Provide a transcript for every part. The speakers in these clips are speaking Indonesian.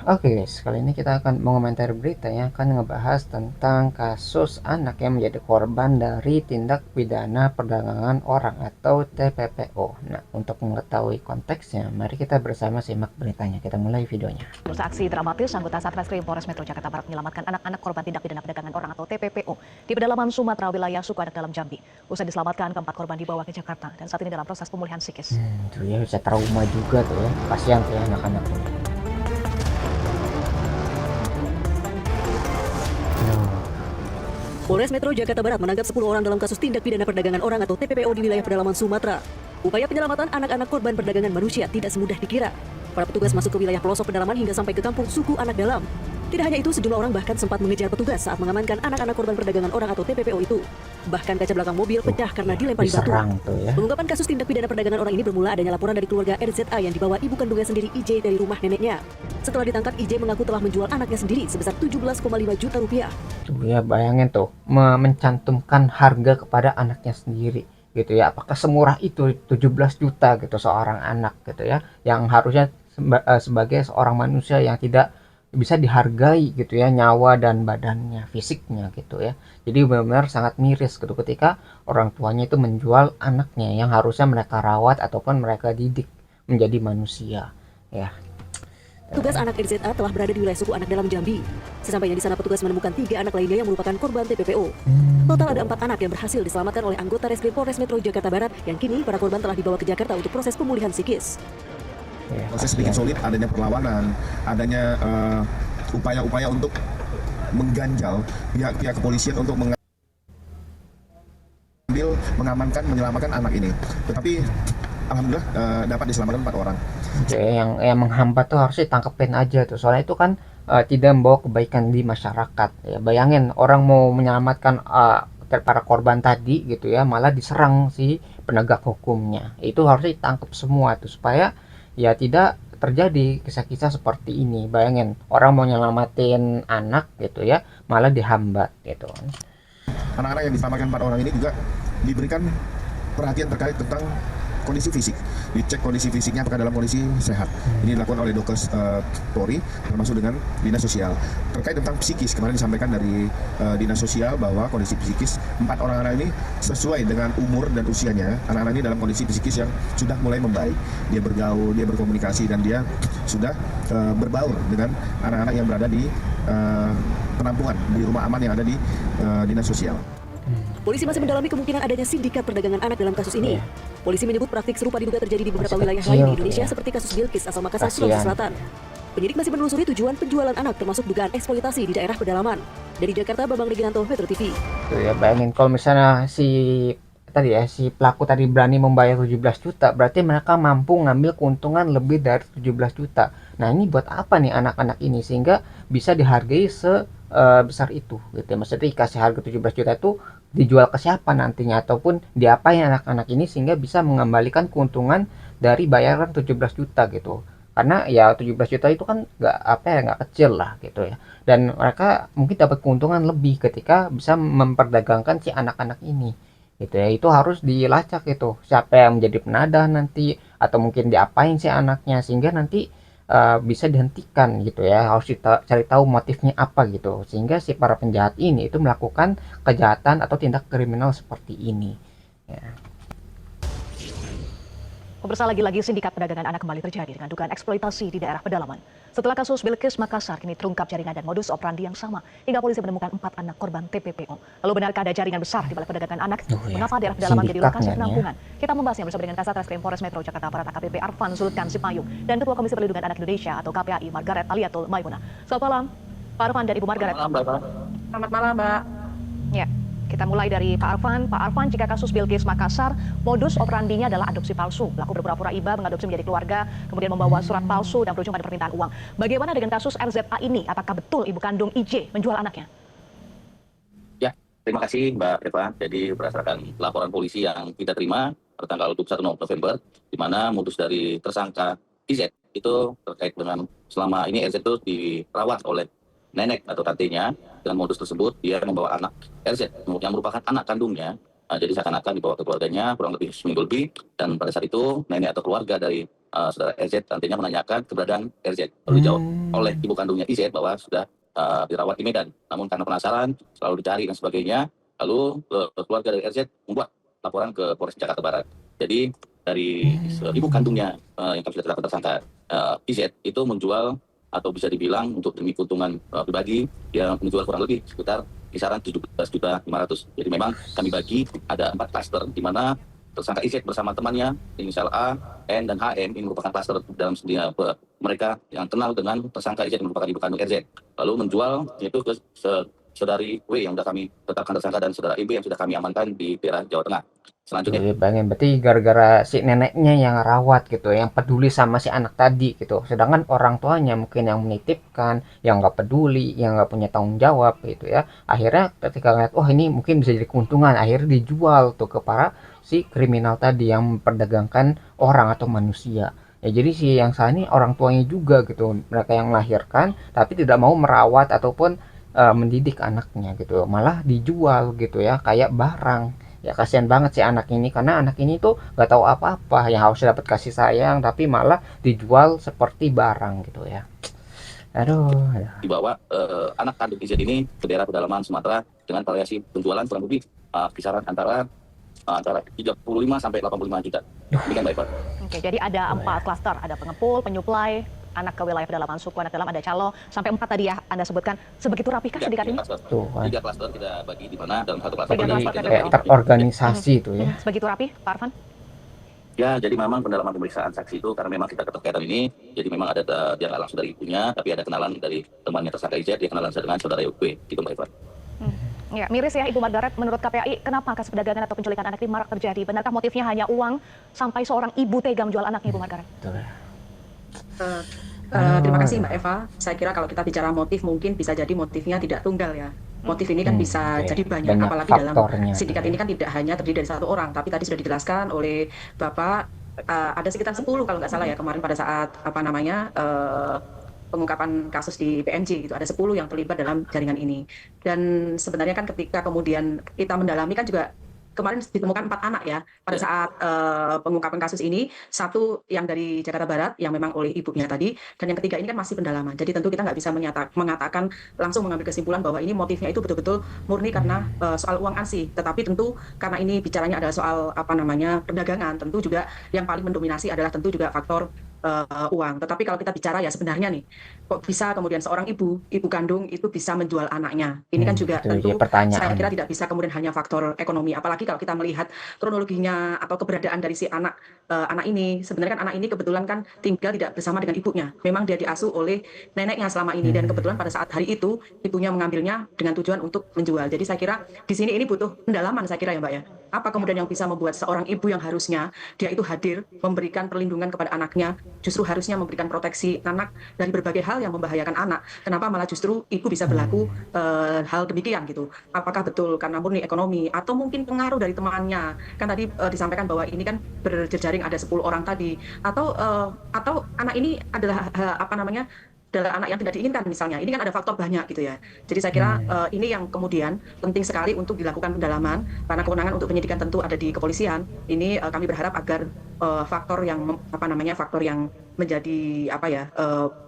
Oke guys, kali ini kita akan mengomentari berita yang akan ngebahas tentang kasus anak yang menjadi korban dari tindak pidana perdagangan orang atau TPPO. Nah, untuk mengetahui konteksnya, mari kita bersama simak beritanya. Kita mulai videonya. Aksi dramatis anggota Satreskrim Polres Metro Jakarta Barat menyelamatkan anak-anak korban tindak pidana perdagangan orang atau TPPO di pedalaman Sumatera wilayah Suku Anak Dalam Jambi. Usai diselamatkan, keempat korban dibawa ke Jakarta dan saat ini dalam proses pemulihan psikis. Tuh ya, bisa trauma juga tuh ya, kasihan tuh ya anak-anak tuh. Polres Metro Jakarta Barat menangkap 10 orang dalam kasus tindak pidana perdagangan orang atau TPPO di wilayah pedalaman Sumatera. Upaya penyelamatan anak-anak korban perdagangan manusia tidak semudah dikira. Para petugas masuk ke wilayah pelosok pedalaman hingga sampai ke kampung suku Anak Dalam. Tidak hanya itu, sejumlah orang bahkan sempat mengejar petugas saat mengamankan anak-anak korban perdagangan orang atau TPPO itu. Bahkan kaca belakang mobil pecah karena dilempari batu. Tuh ya. Pengungkapan kasus tindak pidana perdagangan orang ini bermula adanya laporan dari keluarga RZA yang dibawa ibu kandungnya sendiri IJ dari rumah neneknya. Setelah ditangkap, IJ mengaku telah menjual anaknya sendiri sebesar 17,5 juta rupiah. Tuh ya, bayangin tuh mencantumkan harga kepada anaknya sendiri gitu ya. Apakah semurah itu 17 juta gitu seorang anak gitu ya, yang harusnya sebagai seorang manusia yang tidak bisa dihargai gitu ya, nyawa dan badannya, fisiknya gitu ya. Jadi benar-benar sangat miris gitu ketika orang tuanya itu menjual anaknya yang harusnya mereka rawat ataupun mereka didik menjadi manusia ya. Tugas anak RZA telah berada di wilayah suku Anak Dalam Jambi. Sesampainya di sana, petugas menemukan 3 anak lainnya yang merupakan korban TPPO. Total ada 4 anak yang berhasil diselamatkan oleh anggota Reskrim Polres Metro Jakarta Barat, yang kini para korban telah dibawa ke Jakarta untuk proses pemulihan psikis. Ya, proses sedikit sulit, adanya perlawanan, adanya upaya-upaya untuk mengganjal pihak kepolisian untuk mengamankan, menyelamatkan anak ini. Tetapi alhamdulillah dapat diselamatkan 4 orang. Oke, yang menghambat tuh harus ditangkepin aja tuh. Soalnya itu kan tidak membawa kebaikan di masyarakat. Ya, bayangin orang mau menyelamatkan para korban tadi gitu ya, malah diserang si penegak hukumnya. Itu harus ditangkap semua tuh supaya ya tidak terjadi kisah-kisah seperti ini. Bayangin orang mau nyelamatin anak gitu ya, malah dihambat gitu. Anak-anak yang diselamatkan 4 orang ini juga diberikan perhatian terkait tentang kondisi fisik, dicek kondisi fisiknya apakah dalam kondisi sehat. Ini dilakukan oleh dokter Polri termasuk dengan dinas sosial. Terkait tentang psikis, kemarin disampaikan dari dinas sosial bahwa kondisi psikis 4 orang anak ini sesuai dengan umur dan usianya. Anak-anak ini dalam kondisi psikis yang sudah mulai membaik. Dia bergaul, dia berkomunikasi, dan dia sudah berbaur dengan anak-anak yang berada di penampungan di rumah aman yang ada di dinas sosial. Polisi masih mendalami kemungkinan adanya sindikat perdagangan anak dalam kasus ini. Polisi menyebut praktik serupa diduga terjadi di beberapa wilayah lain di Indonesia seperti kasus Bilkis asal Makassar, Sulawesi Selatan. Penyidik masih menelusuri tujuan penjualan anak termasuk dugaan eksploitasi di daerah pedalaman. Dari Jakarta, Bambang Reginanto, Metro TV. Tuh ya, bayangin kalau misalnya si pelaku tadi berani membayar 17 juta, berarti mereka mampu ngambil keuntungan lebih dari 17 juta. Nah, ini buat apa nih anak-anak ini sehingga bisa dihargai sebesar itu gitu ya. Maksudnya dikasih harga 17 juta itu dijual ke siapa nantinya ataupun diapain anak-anak ini sehingga bisa mengembalikan keuntungan dari bayaran 17 juta gitu. Karena ya 17 juta itu kan nggak kecil lah gitu ya. Dan mereka mungkin dapat keuntungan lebih ketika bisa memperdagangkan si anak-anak ini gitu ya. Itu harus dilacak itu siapa yang menjadi penadah nanti atau mungkin diapain si anaknya sehingga nanti bisa dihentikan gitu ya. Harus cari tahu motifnya apa gitu sehingga si para penjahat ini itu melakukan kejahatan atau tindak kriminal seperti ini ya. Pemirsa, lagi-lagi sindikat perdagangan anak kembali terjadi dengan dugaan eksploitasi di daerah pedalaman. Setelah kasus Bilkis Makassar, kini terungkap jaringan dan modus operandi yang sama hingga polisi menemukan 4 anak korban TPPO. Lalu benarkah ada jaringan besar di balik perdagangan anak? Mengapa daerah pedalaman menjadi lokasi penampungan? Kita membahasnya bersama dengan Kasat Reskrim Polres Metro Jakarta Barat AKBP Arfan Zulkan Sipayung dan Ketua Komisi Perlindungan Anak Indonesia atau KPAI Margaret Aliatul Maimunah. Selamat malam, Pak Arfan dan Ibu Margaret. Selamat malam, Mbak. Ya, kita mulai dari Pak Arfan. Pak Arfan, jika kasus Bilkis Makassar, modus operandinya adalah adopsi palsu. Pelaku berpura-pura iba mengadopsi menjadi keluarga, kemudian membawa surat palsu dan berujung pada permintaan uang. Bagaimana dengan kasus RZA ini? Apakah betul ibu kandung IJ menjual anaknya? Ya, terima kasih Mbak Eva. Jadi berdasarkan laporan polisi yang kita terima pada tanggal 21 November, di mana modus dari tersangka IZ itu terkait dengan selama ini RZ itu dirawat oleh nenek atau tantenya. Dengan modus tersebut, dia membawa anak RZ yang merupakan anak kandungnya Jadi seakan-akan dibawa ke keluarganya kurang lebih seminggu lebih, dan pada saat itu nenek atau keluarga dari saudara RZ nantinya menanyakan keberadaan RZ. Lalu dijawab oleh ibu kandungnya IZ bahwa sudah dirawat di Medan. Namun karena penasaran, selalu dicari dan sebagainya, lalu keluarga dari RZ membuat laporan ke Polres Jakarta Barat. Jadi dari ibu kandungnya yang kami sudah tetapkan tersangka IZ itu menjual atau bisa dibilang untuk demi keuntungan pribadi, dia menjual kurang lebih sekitar kisaran 17.500.000. Jadi memang kami bagi ada 4 klaster di mana tersangka IZ bersama temannya inisial A, N, dan HM ini merupakan klaster dalam mereka yang kenal dengan tersangka IZ yang merupakan ibu kandung RZ. Lalu menjual itu ke saudari W yang sudah kami tetapkan tersangka dan saudara IB yang sudah kami amankan di daerah Jawa Tengah. Selanjutnya Jadi bayangin berarti gara-gara si neneknya yang rawat gitu, yang peduli sama si anak tadi gitu. Sedangkan orang tuanya mungkin yang menitipkan, yang nggak peduli, yang nggak punya tanggung jawab gitu ya. Akhirnya ketika ngeliat, oh ini mungkin bisa jadi keuntungan, akhirnya dijual tuh ke para si kriminal tadi yang memperdagangkan orang atau manusia. Ya jadi si yang salah ini orang tuanya juga gitu. Mereka yang melahirkan tapi tidak mau merawat ataupun mendidik anaknya gitu. Malah dijual gitu ya, kayak barang. Ya kasihan banget si anak ini karena anak ini tuh nggak tahu apa-apa, yang harusnya dapat kasih sayang tapi malah dijual seperti barang gitu ya. Aduh, aduh. dibawa anak kandung IZ ini ke daerah pedalaman Sumatera dengan variasi penjualan kurang lebih kisaran antara 35 sampai 85 juta. Demikian Mbak Eva. Oke, jadi ada 4 klaster, ada pengepul, penyuplai, anak ke wilayah pedalaman suku, anak dalam, ada calo, sampai 4 tadi ya Anda sebutkan. Sebegitu rapihkah sindikat ini? Tuh kan. 3 klaster kita bagi di mana dalam satu klaster. Tiga Jadi klaster kayak terorganisasi tuh ya. Sebegitu rapi, Pak Arfan? Ya, jadi memang pendalaman pemeriksaan saksi itu karena memang kita keterkaitan ini, jadi memang ada dia nggak langsung dari ibunya, tapi ada kenalan dari temannya tersangka IZ, dia kenalan dengan saudara YW, gitu Mbak Eva. Ya, miris ya Ibu Margaret, menurut KPAI, kenapa kasus perdagangan atau penculikan anak ini marak terjadi? Benarkah motifnya hanya uang sampai seorang ibu tega menjual anaknya, Ibu Margaret? Tuh. Terima kasih Mbak Eva. Saya kira kalau kita bicara motif mungkin bisa jadi motifnya tidak tunggal ya. Motif ini kan bisa oke. jadi banyak, Banyak apalagi dalam faktornya. sindikat ini kan tidak hanya terdiri dari 1 orang, tapi tadi sudah dijelaskan oleh Bapak ada sekitar 10 kalau nggak salah ya kemarin pada saat pengungkapan kasus di PMJ gitu, ada 10 yang terlibat dalam jaringan ini. Dan sebenarnya kan ketika kemudian kita mendalami kan juga kemarin ditemukan 4 anak ya pada saat pengungkapan kasus ini, 1 yang dari Jakarta Barat yang memang oleh ibunya tadi, dan yang ketiga ini kan masih pendalaman. Jadi tentu kita nggak bisa mengatakan langsung mengambil kesimpulan bahwa ini motifnya itu betul-betul murni karena soal uang ansih. Tetapi tentu karena ini bicaranya adalah soal perdagangan, tentu juga yang paling mendominasi adalah tentu juga faktor uang. Tetapi kalau kita bicara ya sebenarnya nih, kok bisa kemudian seorang ibu kandung itu bisa menjual anaknya? Ini kan juga itu tentu jadi pertanyaan. saya kira tidak bisa kemudian hanya faktor ekonomi. Apalagi kalau kita melihat kronologinya atau keberadaan dari si anak ini, sebenarnya kan anak ini kebetulan kan tinggal tidak bersama dengan ibunya. Memang dia diasuh oleh neneknya selama ini, dan kebetulan pada saat hari itu ibunya mengambilnya dengan tujuan untuk menjual. Jadi saya kira di sini ini butuh pendalaman saya kira ya Mbak ya. Apa kemudian yang bisa membuat seorang ibu yang harusnya dia itu hadir memberikan perlindungan kepada anaknya, justru harusnya memberikan proteksi anak dari berbagai hal yang membahayakan anak. Kenapa malah justru ibu bisa berlaku hal demikian gitu? Apakah betul karena murni ekonomi atau mungkin pengaruh dari temannya? Kan tadi disampaikan bahwa ini kan berjejaring ada 10 orang tadi, atau anak ini adalah adalah anak yang tidak diinginkan misalnya. Ini kan ada faktor banyak gitu ya. Jadi saya kira ini yang kemudian penting sekali untuk dilakukan pendalaman, karena kewenangan untuk penyidikan tentu ada di kepolisian. Ini kami berharap agar faktor yang menjadi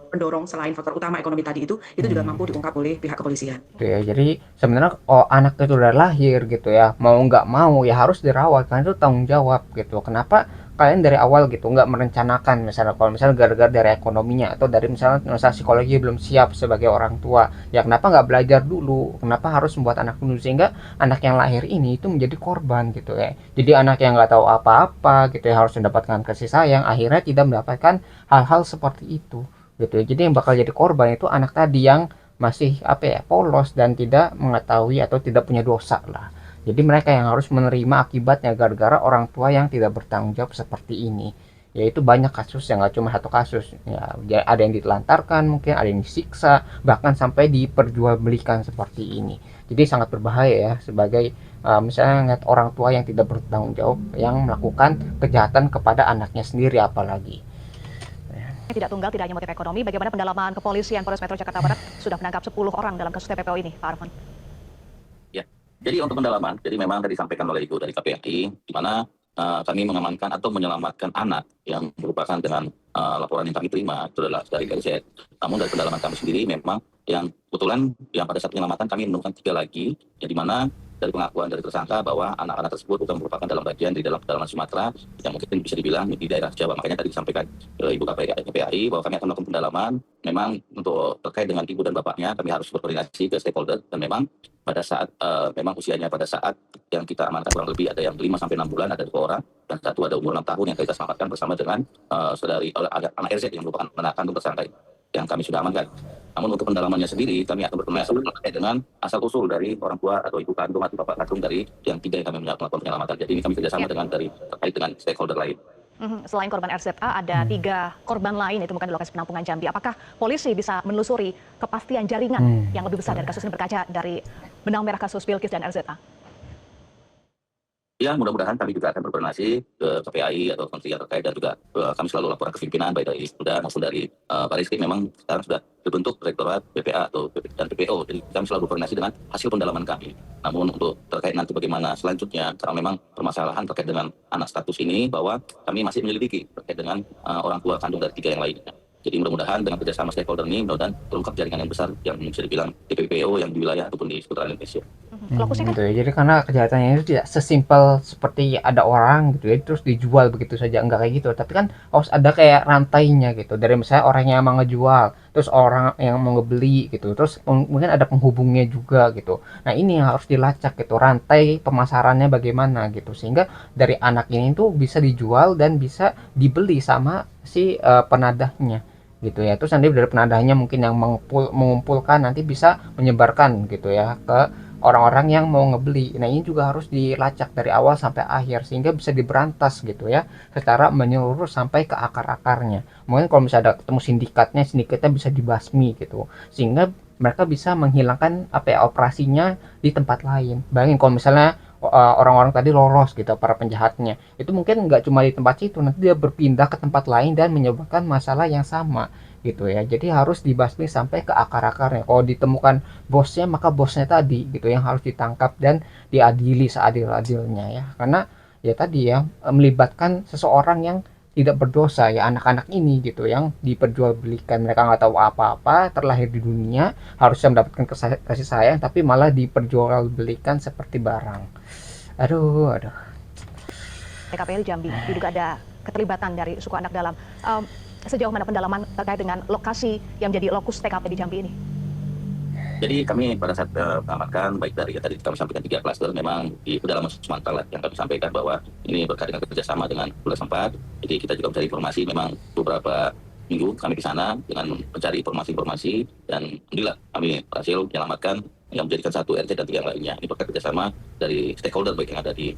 pendorong selain faktor utama ekonomi tadi itu juga mampu diungkap oleh pihak kepolisian. Ya, jadi sebenarnya anak itu udah lahir gitu ya, mau nggak mau ya harus dirawat karena itu tanggung jawab gitu. Kenapa kalian dari awal gitu nggak merencanakan, misalnya kalau misalnya gara-gara dari ekonominya atau dari misalnya psikologi belum siap sebagai orang tua, ya kenapa nggak belajar dulu, kenapa harus membuat anak dulu sehingga anak yang lahir ini itu menjadi korban gitu ya. Jadi anak yang nggak tahu apa-apa gitu ya harus mendapatkan kasih sayang, akhirnya tidak mendapatkan hal-hal seperti itu gitu. Jadi yang bakal jadi korban itu anak tadi yang masih polos dan tidak mengetahui atau tidak punya dosa lah. Jadi mereka yang harus menerima akibatnya gara-gara orang tua yang tidak bertanggung jawab seperti ini. Yaitu banyak kasus, yang nggak cuma 1 kasus ya, ada yang ditelantarkan, mungkin ada yang disiksa, bahkan sampai diperjualbelikan seperti ini. Jadi sangat berbahaya ya sebagai misalnya ngeliat orang tua yang tidak bertanggung jawab yang melakukan kejahatan kepada anaknya sendiri apalagi. Tidak tunggal, tidak hanya motif ekonomi. Bagaimana pendalaman kepolisian Polres Metro Jakarta Barat sudah menangkap 10 orang dalam kasus TPPO ini, Pak Arfan? Ya, Jadi untuk pendalaman, jadi memang tadi disampaikan oleh Ibu dari KPAI, di mana kami mengamankan atau menyelamatkan anak yang merupakan dengan laporan yang kami terima itu adalah dari KZ. Namun dari pendalaman kami sendiri memang yang kebetulan yang pada saat penyelamatan kami menemukan 3 lagi, yang di mana dari pengakuan dari tersangka bahwa anak-anak tersebut bukan merupakan dalam bagian di dalam pedalaman Sumatera yang mungkin bisa dibilang di daerah Jawa. Makanya tadi disampaikan Ibu KPAI bahwa kami akan melakukan pendalaman. Memang untuk terkait dengan ibu dan bapaknya kami harus berkoordinasi ke stakeholder, dan memang pada saat memang usianya pada saat yang kita amankan kurang lebih ada yang 5 sampai 6 bulan, ada 2 orang, dan satu ada umur 6 tahun yang kita selamatkan bersama dengan saudari anak RZ yang merupakan anak kandung tersangka yang kami sudah amankan. Namun untuk pendalamannya sendiri kami akan berkoordinasi terkait dengan asal usul dari orang tua atau ibu kandung atau bapak kandung dari yang 3 yang kami melakukan penyelamatan. Jadi ini kami kerjasama dengan dari terkait dengan stakeholder lain. Selain korban RZA, ada 3 korban lain ditemukan di lokasi penampungan Jambi. Apakah polisi bisa menelusuri kepastian jaringan yang lebih besar dari kasus ini berkaca dari benang merah kasus Bilkis dan RZA? Ya, mudah-mudahan kami juga akan berkoordinasi ke KPAI atau kementerian terkait, dan juga kami selalu laporan ke pimpinan baik dari Polda maupun dari Bariskim. Memang sekarang sudah dibentuk Direktorat PPA atau dan PPO, jadi kami selalu berkoordinasi dengan hasil pendalaman kami. Namun untuk terkait nanti bagaimana selanjutnya, karena memang permasalahan terkait dengan anak status ini bahwa kami masih menyelidiki terkait dengan orang tua kandung dari 3 yang lainnya. Jadi mudah-mudahan dengan kerjasama stakeholder ini, mudah-mudahan terungkap jaringan yang besar yang bisa dibilang TPPO yang di wilayah ataupun di seputaran Indonesia. Fokusnya kan Gitu ya. Jadi karena kejahatannya itu tidak sesimpel seperti ada orang gitu ya terus dijual begitu saja, enggak kayak gitu. Tapi kan harus ada kayak rantainya gitu. Dari misalnya orang yang mau ngejual, terus orang yang mau ngebeli gitu. Terus mungkin ada penghubungnya juga gitu. Nah, ini yang harus dilacak gitu, rantai pemasarannya bagaimana gitu. Sehingga dari anak ini tuh bisa dijual dan bisa dibeli sama si penadahnya gitu ya. Terus nanti dari penadahnya mungkin yang mengumpulkan nanti bisa menyebarkan gitu ya ke orang-orang yang mau ngebeli. Nah, ini juga harus dilacak dari awal sampai akhir sehingga bisa diberantas gitu ya secara menyeluruh sampai ke akar-akarnya. Mungkin kalau misalnya ada ketemu sindikatnya bisa dibasmi gitu sehingga mereka bisa menghilangkan operasinya di tempat lain. Bayangin kalau misalnya orang-orang tadi lolos gitu para penjahatnya, itu mungkin nggak cuma di tempat situ, nanti dia berpindah ke tempat lain dan menyebabkan masalah yang sama gitu ya. Jadi harus dibasmi sampai ke akar-akarnya. Kalau ditemukan bosnya, maka bosnya tadi gitu yang harus ditangkap dan diadili seadil-adilnya ya. Karena ya tadi ya melibatkan seseorang yang tidak berdosa ya, anak-anak ini gitu yang diperjualbelikan, mereka nggak tahu apa-apa, terlahir di dunia harusnya mendapatkan kasih sayang tapi malah diperjualbelikan seperti barang. Aduh. TKPI Jambi diduga ada keterlibatan dari suku anak dalam. Sejauh mana pendalaman terkait dengan lokasi yang menjadi lokus TKP di Jambi ini? Jadi kami pada saat mengamankan baik dari tadi kami sampaikan 3 klaster, memang di pedalaman Sumatera yang kami sampaikan bahwa ini berkait dengan kerjasama dengan Polda Sempat. Jadi kita juga mencari informasi, memang beberapa minggu kami di sana dengan mencari informasi-informasi, dan alhamdulillah kami berhasil menyelamatkan yang menjadikan 1 RT dan 3 yang lainnya. Ini berkat kerjasama dari stakeholder baik yang ada di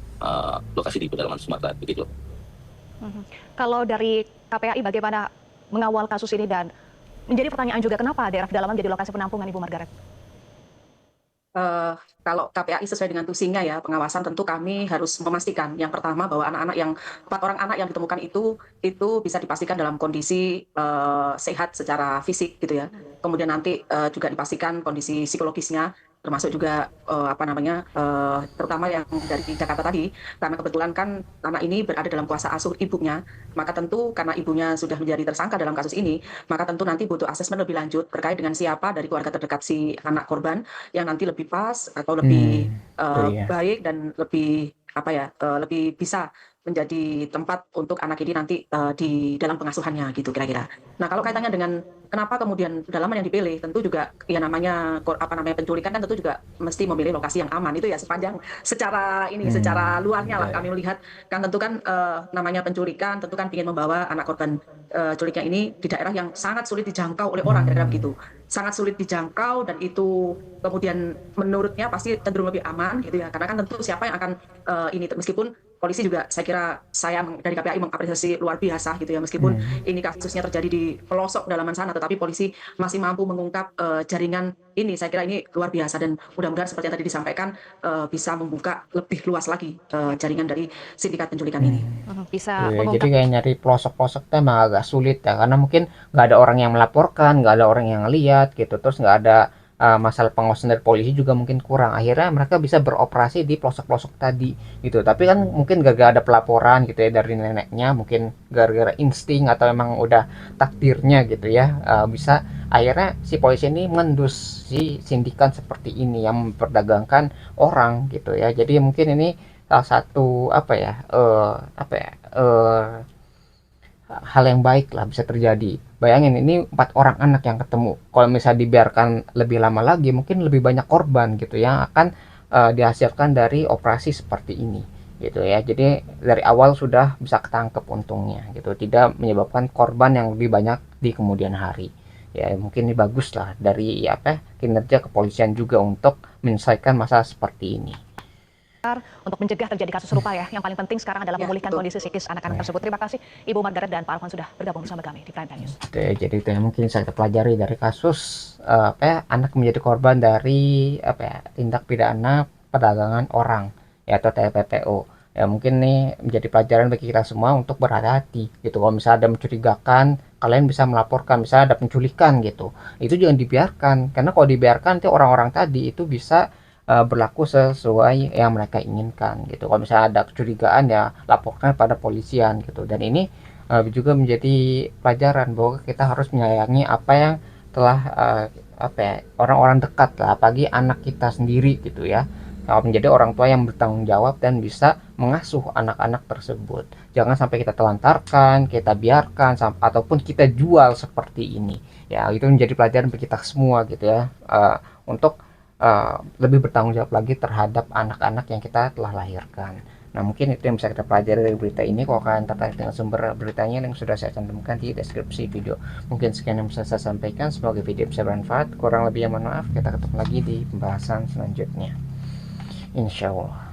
lokasi di pedalaman Sumatera, begitu. Kalau dari KPAI bagaimana mengawal kasus ini, dan menjadi pertanyaan juga kenapa daerah pedalaman jadi lokasi penampungan, Ibu Margaret? Kalau KPAI sesuai dengan tusinya ya, pengawasan tentu kami harus memastikan yang pertama bahwa anak-anak yang 4 orang anak yang ditemukan itu bisa dipastikan dalam kondisi sehat secara fisik gitu ya. Kemudian nanti juga dipastikan kondisi psikologisnya, termasuk juga terutama yang dari Jakarta tadi, karena kebetulan kan anak ini berada dalam kuasa asuh ibunya, maka tentu karena ibunya sudah menjadi tersangka dalam kasus ini, maka tentu nanti butuh asesmen lebih lanjut terkait dengan siapa dari keluarga terdekat si anak korban yang nanti lebih pas atau lebih baik dan lebih lebih bisa menjadi tempat untuk anak ini nanti di dalam pengasuhannya gitu kira-kira. Nah, kalau kaitannya dengan kenapa kemudian pedalaman yang dipilih, tentu juga ya namanya penculikan kan tentu juga mesti memilih lokasi yang aman itu ya, sepanjang secara luarnya lah kami melihat kan tentu kan namanya penculikan tentu kan ingin membawa anak korban culiknya ini di daerah yang sangat sulit dijangkau oleh orang kira-kira begitu. Sangat sulit dijangkau, dan itu kemudian menurutnya pasti cenderung lebih aman gitu ya, karena kan tentu siapa yang akan ini, meskipun polisi juga saya dari KPAI mengapresiasi luar biasa gitu ya, meskipun ini kasusnya terjadi di pelosok pedalaman sana, tetapi polisi masih mampu mengungkap jaringan ini. Saya kira ini luar biasa, dan mudah-mudahan seperti yang tadi disampaikan bisa membuka lebih luas lagi jaringan dari sindikat penculikan ini. Bisa Jadi kayak nyari pelosok-pelosok itu emang agak sulit ya, karena mungkin nggak ada orang yang melaporkan, nggak ada orang yang lihat gitu, terus nggak ada masalah pengawasan dari polisi juga mungkin kurang, akhirnya mereka bisa beroperasi di pelosok-pelosok tadi gitu. Tapi kan mungkin gara-gara ada pelaporan gitu ya dari neneknya, mungkin gara-gara insting atau emang udah takdirnya gitu ya, bisa akhirnya si polisi ini mengendus si sindikat seperti ini yang memperdagangkan orang gitu ya. Jadi mungkin ini salah satu apa ya, hal yang baik lah bisa terjadi. Bayangin ini 4 orang anak yang ketemu. Kalau misalnya dibiarkan lebih lama lagi, mungkin lebih banyak korban gitu yang akan dihasilkan dari operasi seperti ini gitu ya. Jadi dari awal sudah bisa ketangkep untungnya gitu, tidak menyebabkan korban yang lebih banyak di kemudian hari. Ya mungkin ini bagus lah dari kinerja kepolisian juga untuk menyelesaikan masalah seperti ini. Untuk mencegah terjadi kasus serupa ya. Yang paling penting sekarang adalah Ya, memulihkan betul. kondisi psikis anak-anak tersebut. Terima kasih Ibu Margaret dan Pak Alfon sudah bergabung bersama kami di Prime Time News. Jadi itu yang mungkin saya pelajari dari kasus anak menjadi korban dari tindak pidana perdagangan orang ya atau TPPO. Ya mungkin nih menjadi pelajaran bagi kita semua untuk berhati-hati gitu. Kalau misalnya ada mencurigakan, kalian bisa melaporkan. Misalnya ada penculikan gitu, itu jangan dibiarkan, karena kalau dibiarkan nanti orang-orang tadi itu bisa berlaku sesuai yang mereka inginkan gitu. Kalau misalnya ada kecurigaan ya laporkan pada polisian gitu. Dan ini juga menjadi pelajaran bahwa kita harus menyayangi apa yang telah orang-orang dekat lah, apalagi anak kita sendiri gitu ya. Menjadi orang tua yang bertanggung jawab dan bisa mengasuh anak-anak tersebut. Jangan sampai kita telantarkan, kita biarkan ataupun kita jual seperti ini. Ya itu menjadi pelajaran bagi kita semua gitu ya, untuk lebih bertanggung jawab lagi terhadap anak-anak yang kita telah lahirkan. Nah mungkin itu yang bisa kita pelajari dari berita ini. Kalau kalian tertarik dengan sumber beritanya, yang sudah saya cantumkan di deskripsi video. Mungkin sekian yang bisa saya sampaikan, semoga video bisa bermanfaat. Kurang lebihnya mohon maaf, kita ketemu lagi di pembahasan selanjutnya, insya Allah.